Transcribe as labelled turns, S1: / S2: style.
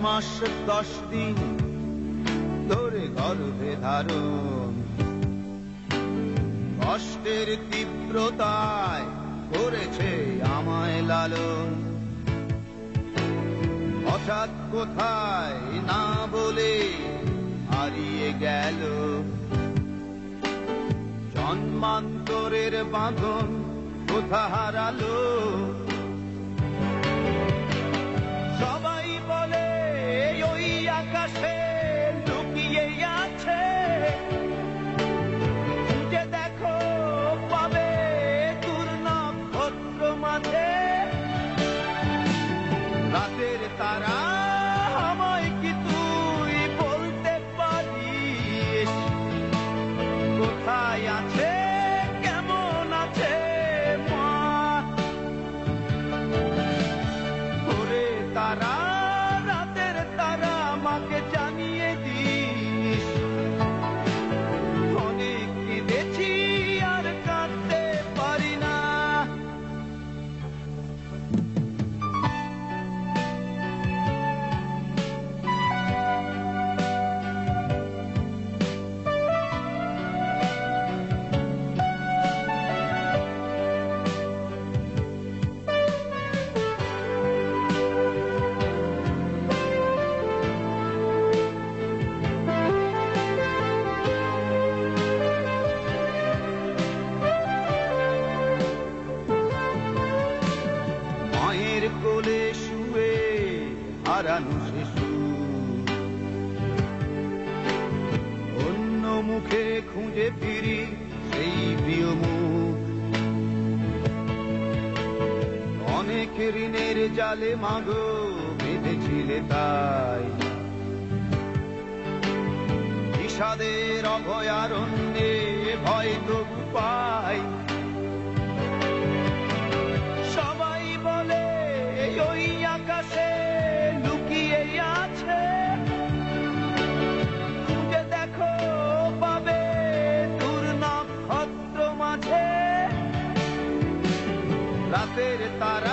S1: মাস 10 দিন ধরে গর্ভে ধারণ, কষ্টের তীব্রতায় করেছে আমায় লালন। হঠাৎ কোথায় না বলে হারিয়ে গেল জন্মান্তরের বাঁধন, কোথা হারালো। সবাই বলে ওই আকাশে লুকিয়ে আছে, খুঁজে দেখো পাবে দূর নক্ষত্র মাঝে। রাতের তারা আমায় কি তুই বলতে পারিস, কোথায় আছে কেমন আছে মা? ওরে তারা, রাতের তারা, মাকে জানিয়ে দিস। অনেক কেঁদেছি আর কাঁদতে পারি না। মায়ের কোলে শুয়ে হারানো শিশু, অন্য মুখে খুঁজে ফিরি সেই প্রিয় মুখ। অনেক ঋণের জালে মাগো বেঁধেছিলে তাই, বিষাদের অভয়ারণ্যে ভয় তবু পাই। সবাই বলে ওই আকাশে লুকিয়ে আছে, খুঁজে দেখো পাবে দূর নক্ষত্র মাঝে। রাতের তারা